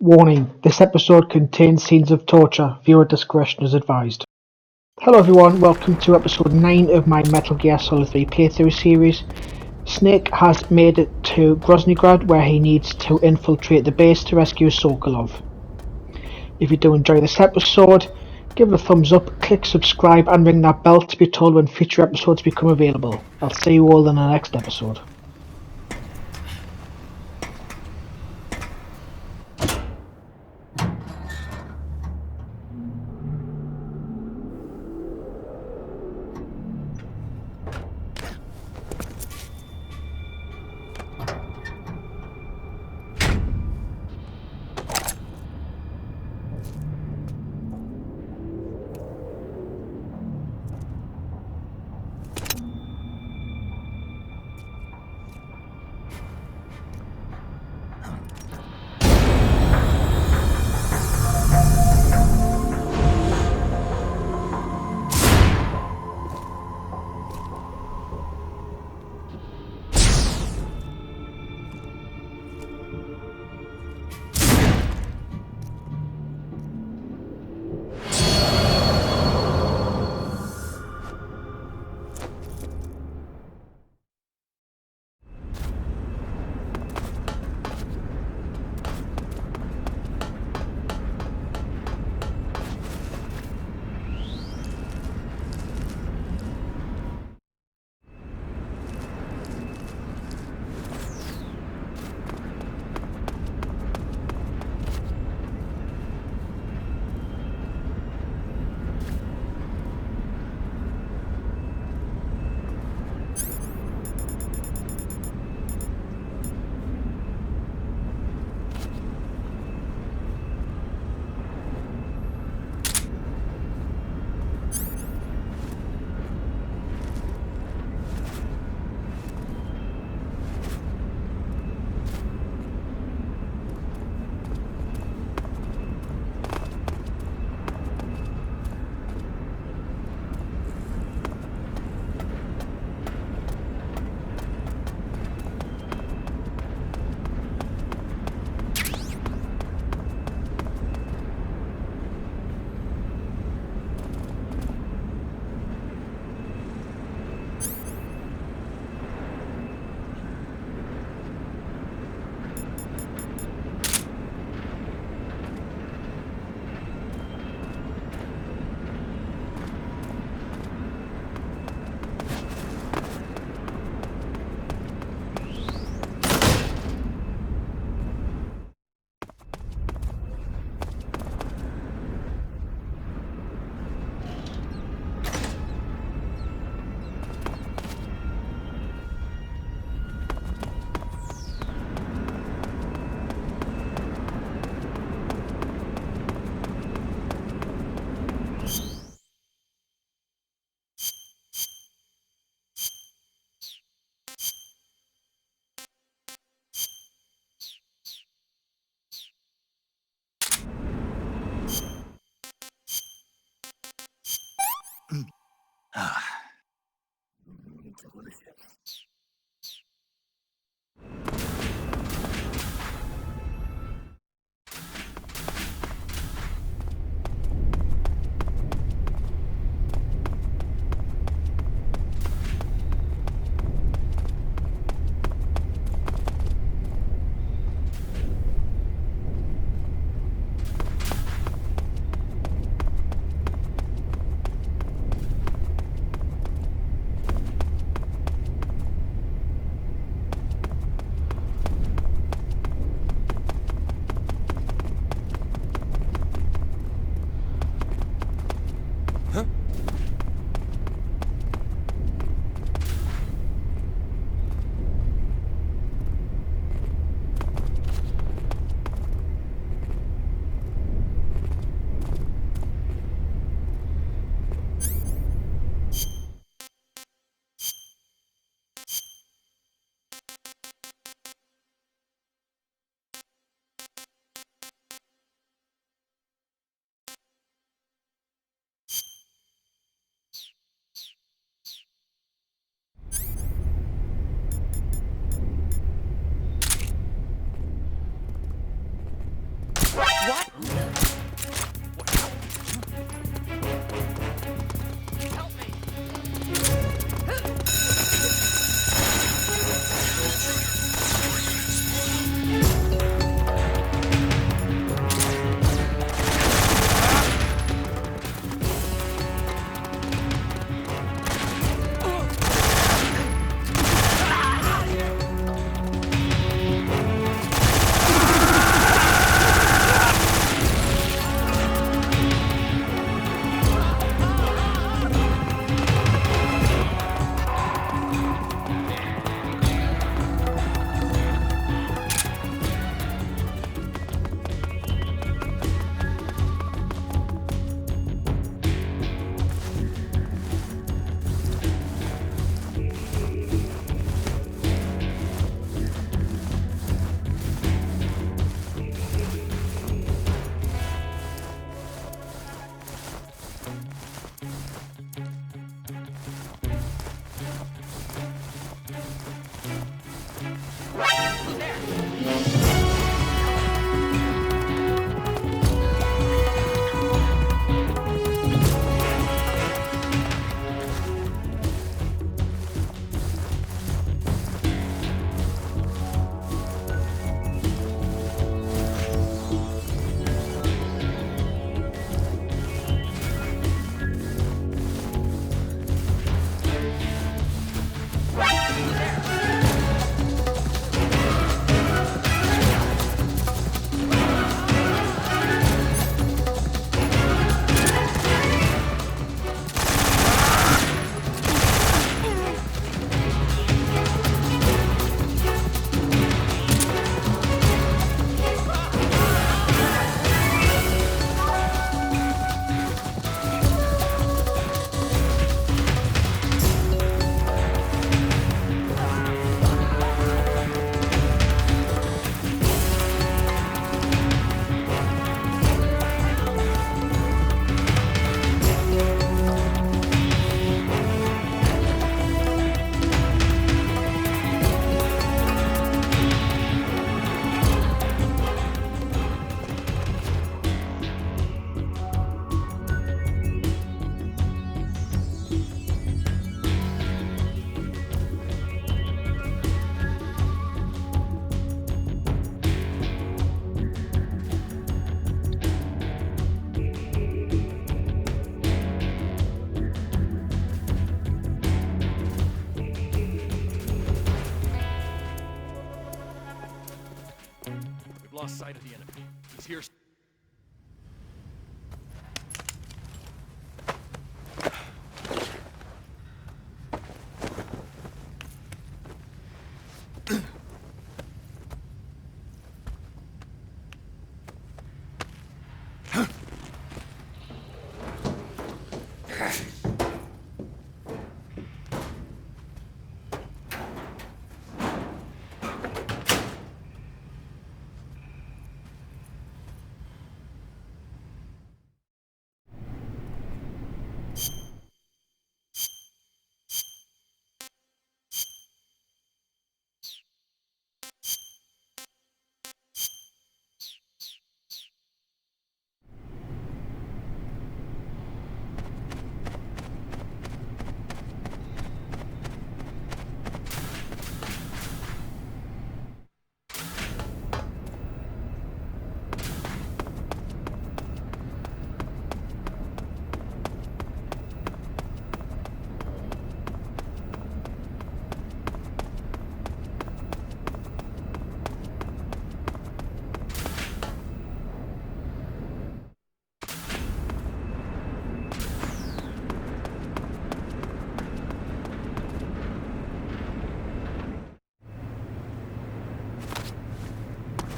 Warning: this episode contains scenes of torture. Viewer discretion is advised. Hello everyone, welcome to episode 9 of my Metal Gear Solid 3 playthrough series. Snake has made it to Grozny Grad, where he needs to infiltrate the base to rescue Sokolov. If you do enjoy this episode, give it a thumbs up, click subscribe and ring that bell to be told when future episodes become available. I'll see you all in the next episode.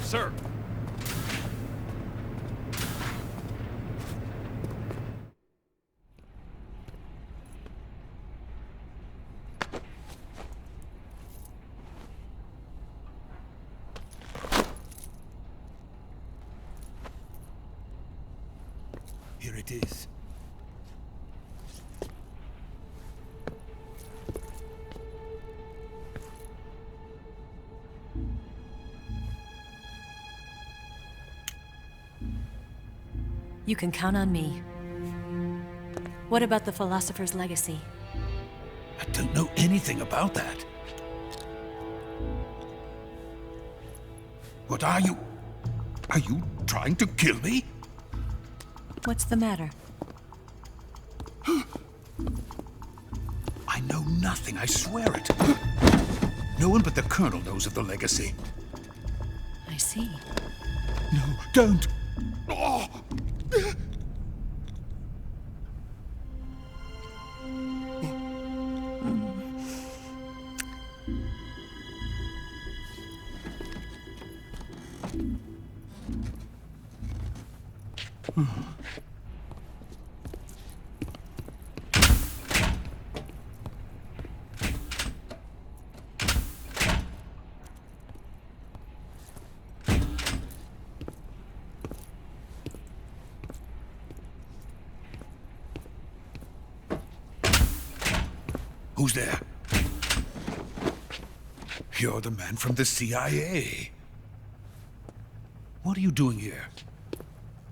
Sir! Here it is. You can count on me. What about the philosopher's legacy? I don't know anything about that. What are you? Are you trying to kill me? What's the matter? I know nothing, I swear it. No one but the Colonel knows of the legacy. I see. No, don't! Oh. Who's there? You're the man from the CIA. What are you doing here?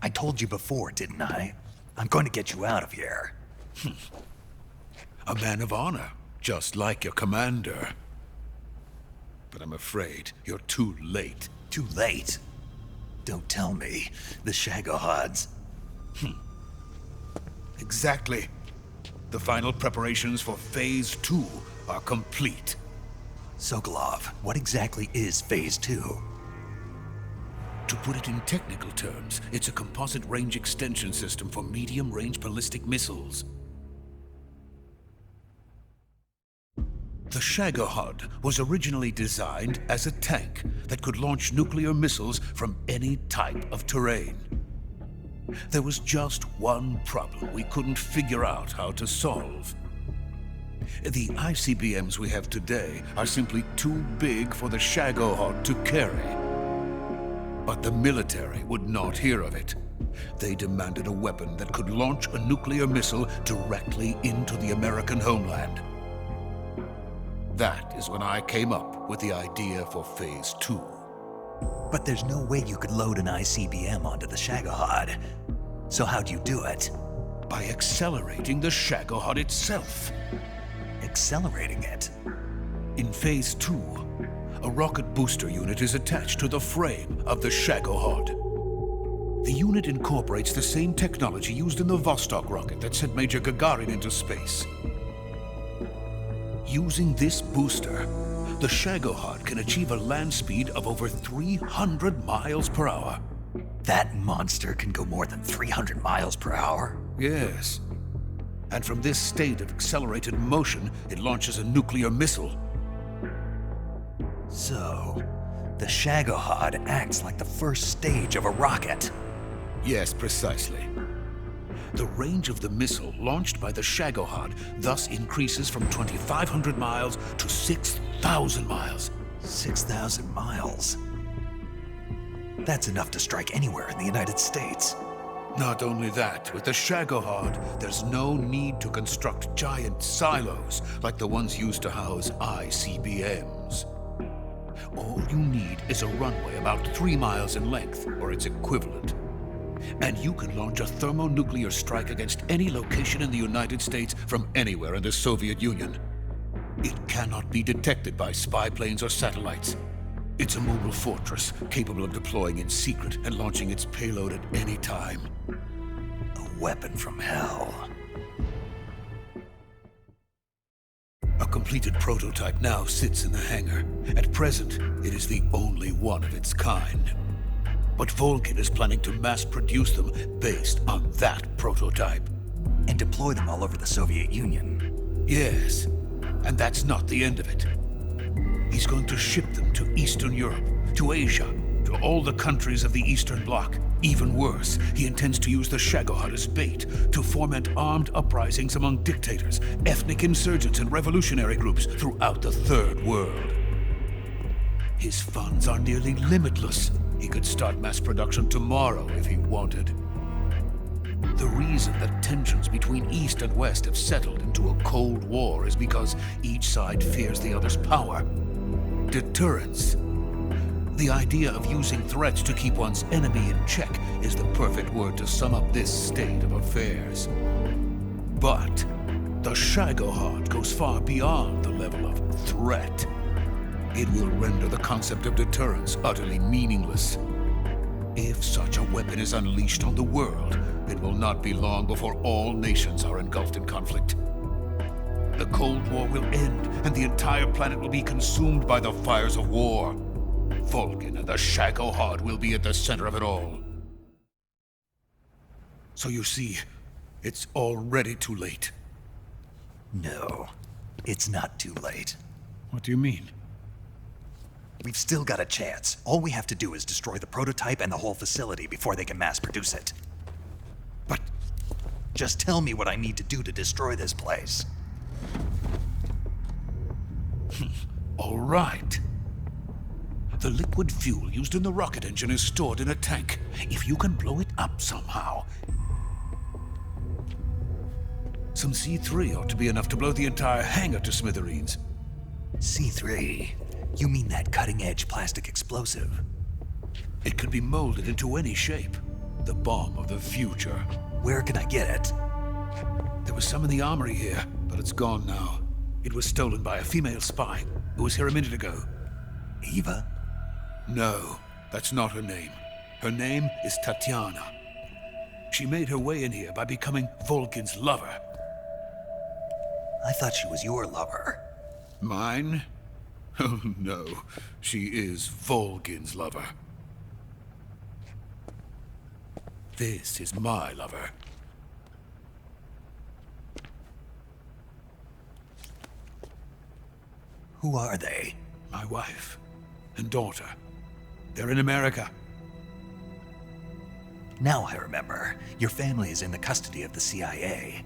I told you before, didn't I? I'm going to get you out of here. A man of honor, just like your commander. But I'm afraid you're too late. Too late? Don't tell me. The Shagohods. Exactly. The final preparations for Phase 2 are complete. Sokolov, what exactly is Phase 2? To put it in technical terms, it's a composite range extension system for medium-range ballistic missiles. The Shagohod was originally designed as a tank that could launch nuclear missiles from any type of terrain. There was just one problem we couldn't figure out how to solve. The ICBMs we have today are simply too big for the Shagohod to carry. But the military would not hear of it. They demanded a weapon that could launch a nuclear missile directly into the American homeland. That is when I came up with the idea for Phase 2. But there's no way you could load an ICBM onto the Shagohod. So how'd you do it? By accelerating the Shagohod itself. Accelerating it? In Phase 2, a rocket booster unit is attached to the frame of the Shagohod. The unit incorporates the same technology used in the Vostok rocket that sent Major Gagarin into space. Using this booster, the Shagohod can achieve a land speed of over 300 miles per hour. That monster can go more than 300 miles per hour? Yes. And from this state of accelerated motion, it launches a nuclear missile. So, the Shagohod acts like the first stage of a rocket. Yes, precisely. The range of the missile launched by the Shagohod thus increases from 2,500 miles to 6,000 miles. 6,000 miles? That's enough to strike anywhere in the United States. Not only that, with the Shagohod, there's no need to construct giant silos like the ones used to house ICBMs. All you need is a runway about 3 miles in length, or its equivalent. And you can launch a thermonuclear strike against any location in the United States from anywhere in the Soviet Union. It cannot be detected by spy planes or satellites. It's a mobile fortress, capable of deploying in secret and launching its payload at any time. A weapon from hell. A completed prototype now sits in the hangar. At present, it is the only one of its kind. But Volgin is planning to mass-produce them based on that prototype. And deploy them all over the Soviet Union. Yes, and that's not the end of it. He's going to ship them to Eastern Europe, to Asia, to all the countries of the Eastern Bloc. Even worse, he intends to use the Shagohod as bait to foment armed uprisings among dictators, ethnic insurgents, and revolutionary groups throughout the Third World. His funds are nearly limitless. He could start mass production tomorrow if he wanted. The reason that tensions between East and West have settled into a Cold War is because each side fears the other's power. Deterrence. The idea of using threats to keep one's enemy in check is the perfect word to sum up this state of affairs. But the Shagohod goes far beyond the level of threat. It will render the concept of deterrence utterly meaningless. If such a weapon is unleashed on the world, it will not be long before all nations are engulfed in conflict. The Cold War will end, and the entire planet will be consumed by the fires of war. Volgin and the Shagohod will be at the center of it all. So you see, it's already too late. No, it's not too late. What do you mean? We've still got a chance. All we have to do is destroy the prototype and the whole facility before they can mass produce it. But just tell me what I need to do to destroy this place. all right. The liquid fuel used in the rocket engine is stored in a tank. If you can blow it up somehow. Some C3 ought to be enough to blow the entire hangar to smithereens. C3? You mean that cutting-edge plastic explosive? It could be molded into any shape. The bomb of the future. Where can I get it? There was some in the armory here, but it's gone now. It was stolen by a female spy who was here a minute ago. Eva? No, that's not her name. Her name is Tatiana. She made her way in here by becoming Volgin's lover. I thought she was your lover. Mine? Oh no, she is Volgin's lover. This is my lover. Who are they? My wife and daughter. They're in America. Now I remember. Your family is in the custody of the CIA.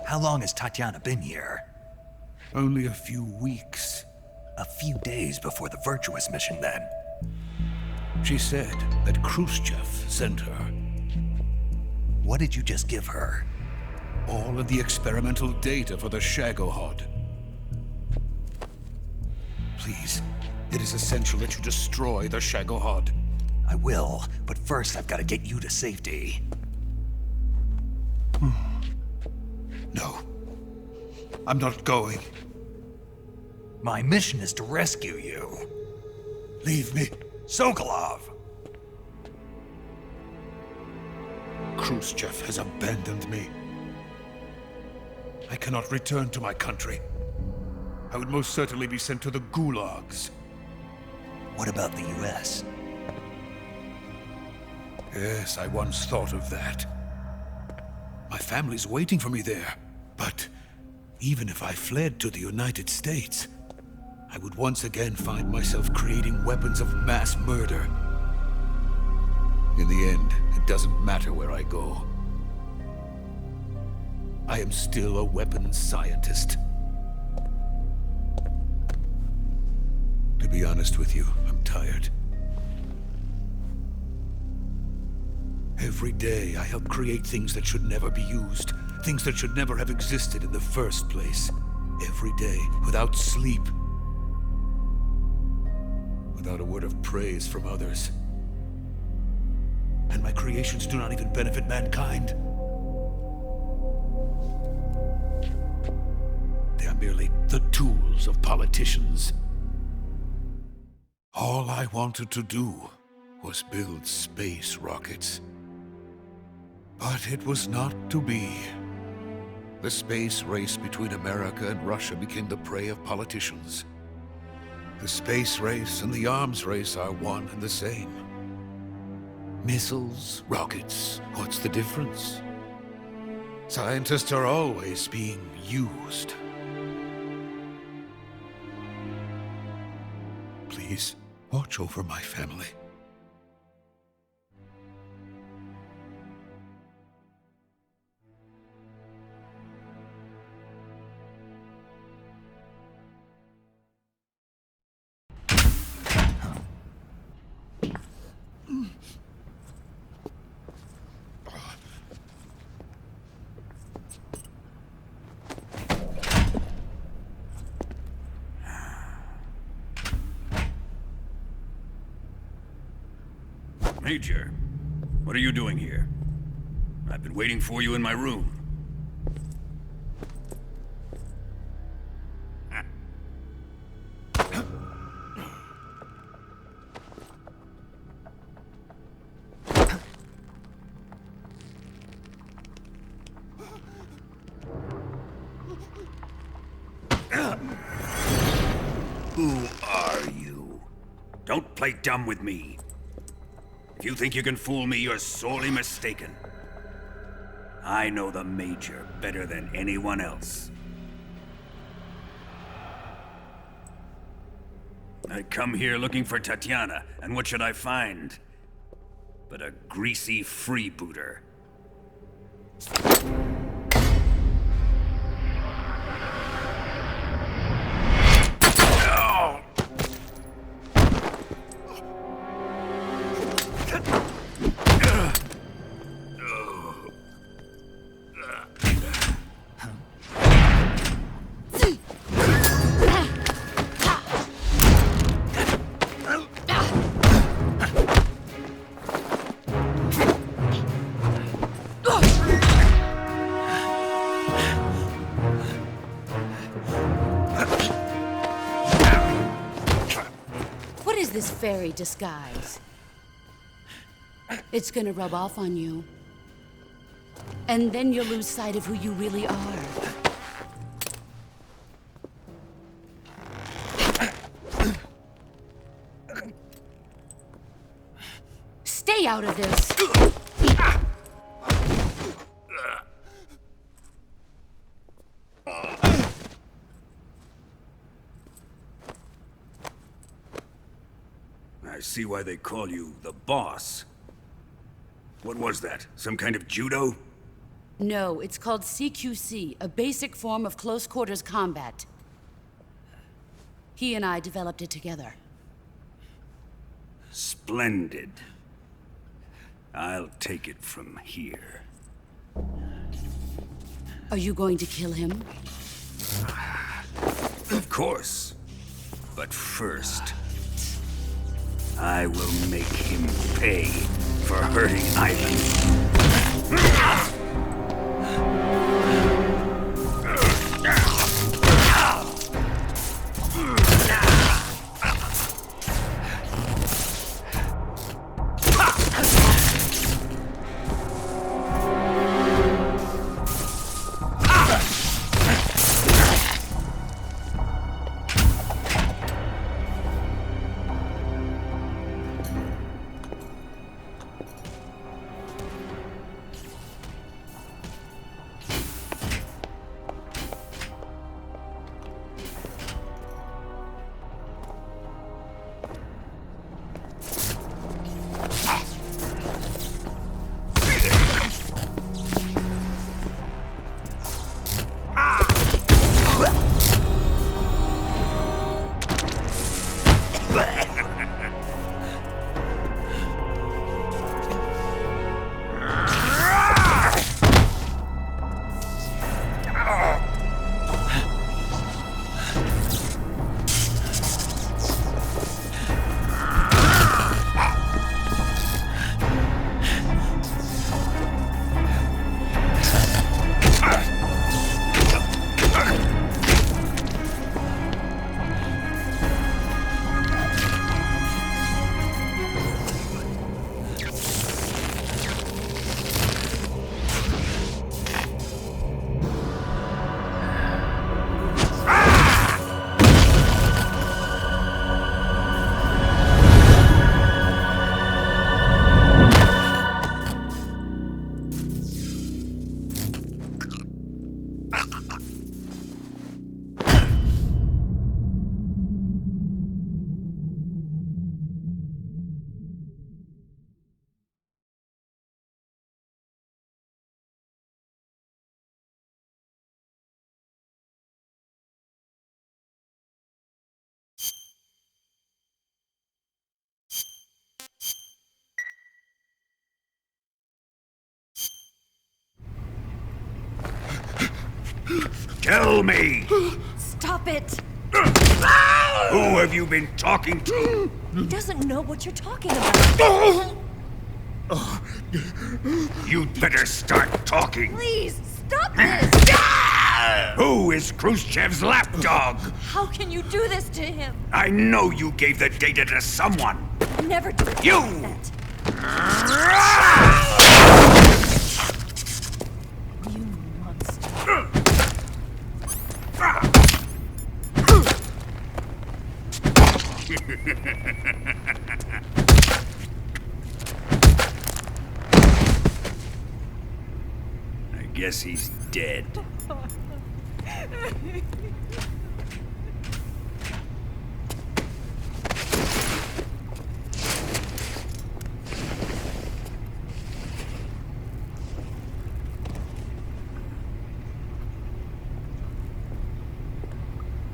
How long has Tatiana been here? Only a few weeks. A few days before the Virtuous mission, then. She said that Khrushchev sent her. What did you just give her? All of the experimental data for the Shagohod. Please, it is essential that you destroy the Shagohod. I will, but first I've got to get you to safety. No. I'm not going. My mission is to rescue you. Leave me. Sokolov! Khrushchev has abandoned me. I cannot return to my country. I would most certainly be sent to the gulags. What about the US? Yes, I once thought of that. My family's waiting for me there. But even if I fled to the United States, I would once again find myself creating weapons of mass murder. In the end, it doesn't matter where I go. I am still a weapons scientist. To be honest with you, I'm tired. Every day, I help create things that should never be used. Things that should never have existed in the first place. Every day, without sleep. Without a word of praise from others. And my creations do not even benefit mankind. They are merely the tools of politicians. All I wanted to do was build space rockets. But it was not to be. The space race between America and Russia became the prey of politicians. The space race and the arms race are one and the same. Missiles, rockets, what's the difference? Scientists are always being used. Please, watch over my family. Major, what are you doing here? I've been waiting for you in my room. Who are you? Don't play dumb with me. If you think you can fool me, you're sorely mistaken. I know the Major better than anyone else. I come here looking for Tatiana, and what should I find? But a greasy freebooter. This fairy disguise. It's gonna rub off on you. And then you'll lose sight of who you really are. Stay out of this! I see why they call you the boss. What was that? Some kind of judo? No, it's called CQC, a basic form of close quarters combat. He and I developed it together. Splendid. I'll take it from here. Are you going to kill him? Of course. But first, I will make him pay for hurting Ivan. Tell me! Stop it! Who have you been talking to? He doesn't know what you're talking about. You'd better start talking. Please, stop this! Who is Khrushchev's lapdog? How can you do this to him? I know you gave the data to someone. Never do You! that. You monster. I guess he's dead.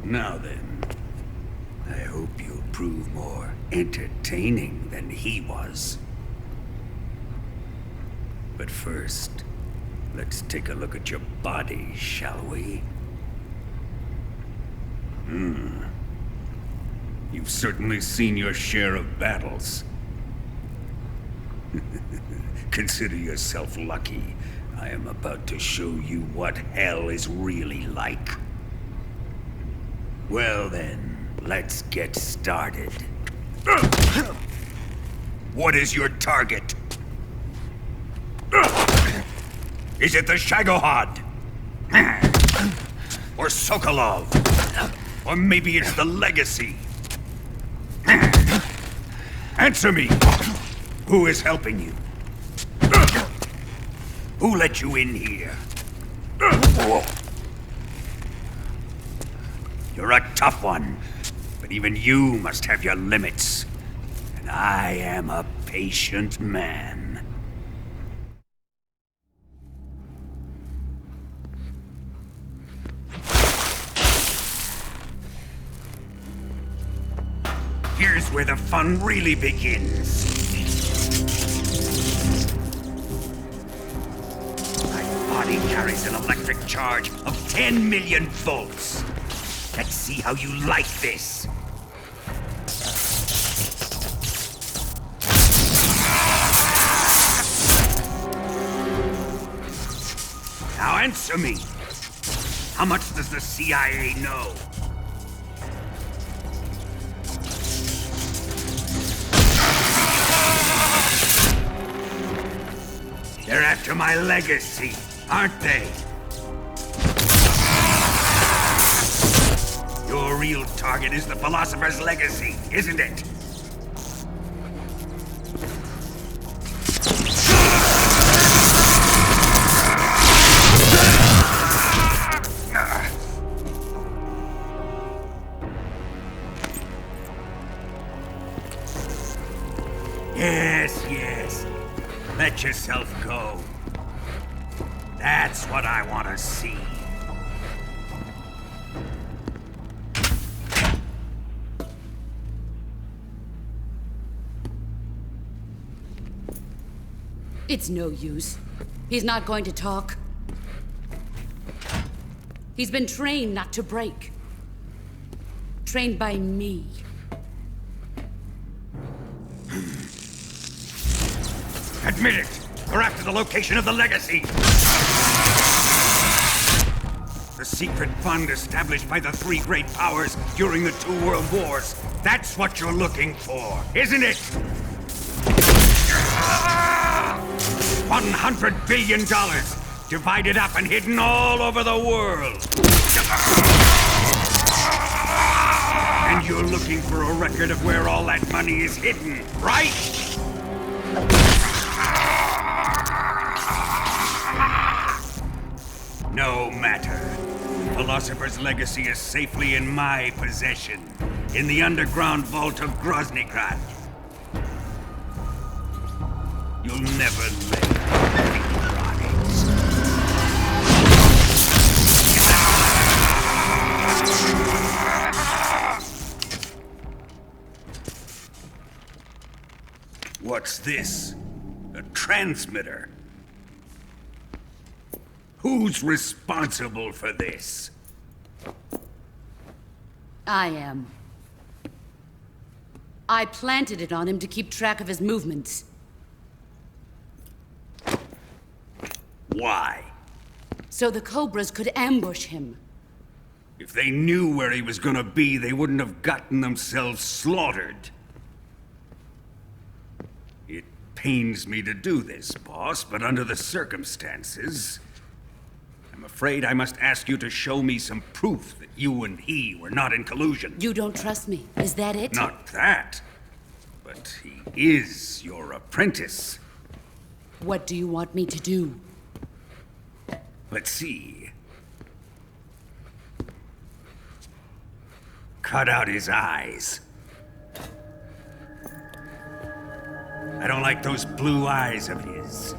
Now then, I hope you'll prove more entertaining than he was. But first, let's take a look at your body, shall we? You've certainly seen your share of battles. Consider yourself lucky. I am about to show you what hell is really like. Well then, let's get started. What is your target? Is it the Shagohod? Or Sokolov? Or maybe it's the Legacy? Answer me! Who is helping you? Who let you in here? You're a tough one, but even you must have your limits. And I am a patient man. Here's where the fun really begins. My body carries an electric charge of 10 million volts. Let's see how you like this. Now answer me. How much does the CIA know? They're after my legacy, aren't they? Your real target is the Philosopher's Legacy, isn't it? Yes. Let yourself go. That's what I want to see. It's no use. He's not going to talk. He's been trained not to break. Trained by me. Admit it! We're after the location of the Legacy! The secret fund established by the three great powers during the 2 world wars. That's what you're looking for, isn't it? $100 billion, divided up and hidden all over the world. And you're looking for a record of where all that money is hidden, right? No matter. Philosopher's Legacy is safely in my possession, in the underground vault of Grozny. You'll never live. What's this? A transmitter? Who's responsible for this? I am. I planted it on him to keep track of his movements. Why? So the Cobras could ambush him. If they knew where he was gonna be, they wouldn't have gotten themselves slaughtered. It pains me to do this, boss, but under the circumstances, I'm afraid I must ask you to show me some proof that you and he were not in collusion. You don't trust me, is that it? Not that, but he is your apprentice. What do you want me to do? Let's see. Cut out his eyes. I don't like those blue eyes of his.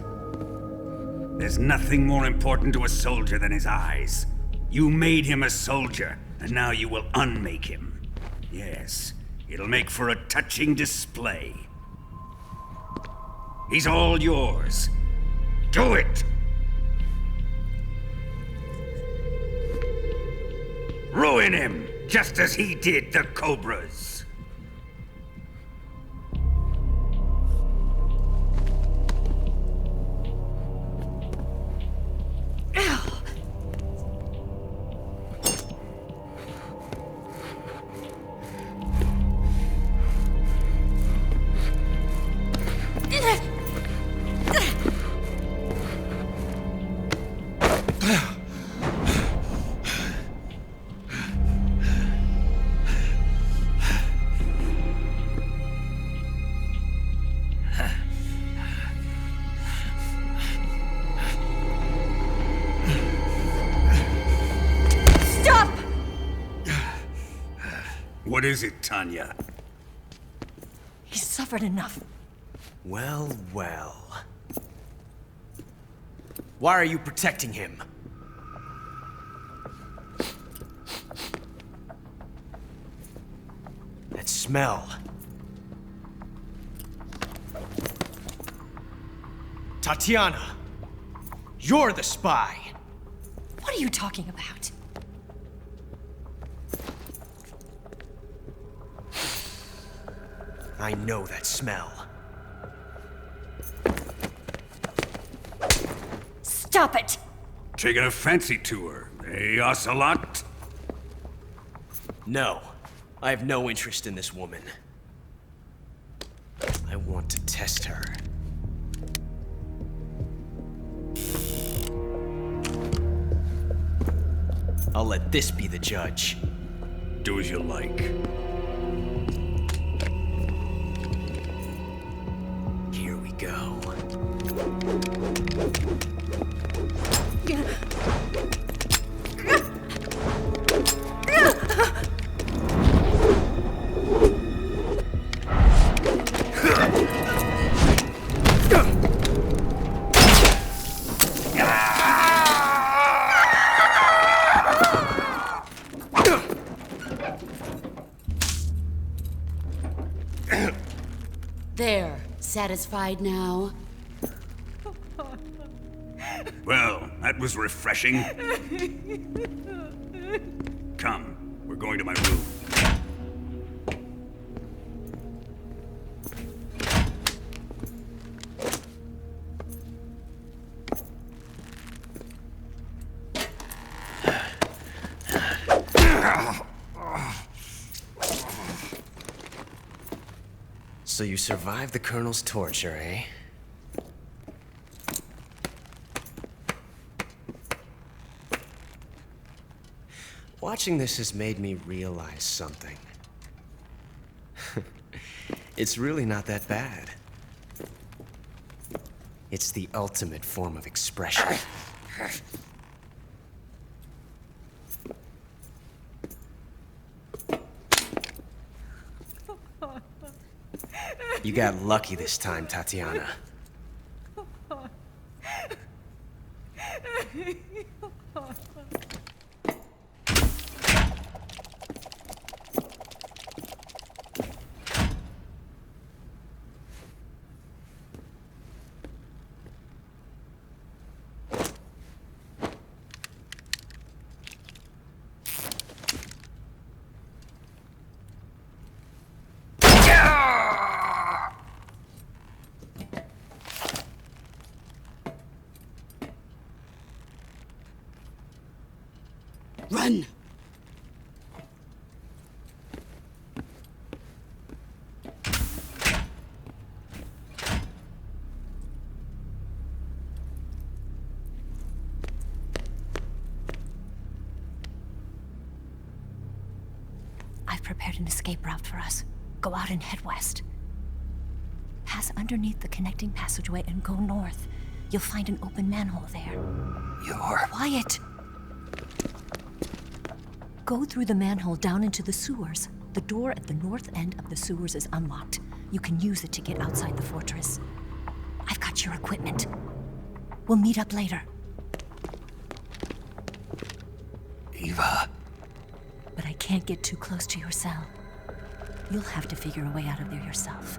There's nothing more important to a soldier than his eyes. You made him a soldier, and now you will unmake him. Yes, it'll make for a touching display. He's all yours. Do it! Ruin him, just as he did the Cobras. What is it, Tanya? He's suffered enough. Well, well. Why are you protecting him? That smell. Tatiana! You're the spy! What are you talking about? I know that smell. Stop it! Taking a fancy to her, eh, Ocelot? No. I have no interest in this woman. I want to test her. I'll let this be the judge. Do as you like. Here we go. There. Satisfied now? Well, that was refreshing. Come, we're going to my room. So you survived the Colonel's torture, eh? Watching this has made me realize something. It's really not that bad. It's the ultimate form of expression. You got lucky this time, Tatiana. Run! I've prepared an escape route for us. Go out and head west. Pass underneath the connecting passageway and go north. You'll find an open manhole there. You're... Quiet! Go through the manhole down into the sewers. The door at the north end of the sewers is unlocked. You can use it to get outside the fortress. I've got your equipment. We'll meet up later. Eva... But I can't get too close to your cell. You'll have to figure a way out of there yourself.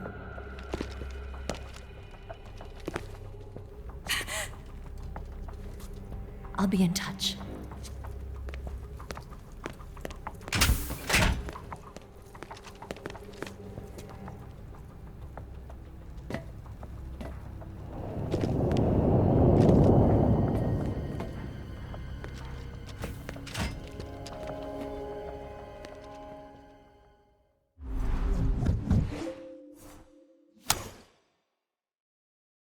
I'll be in touch.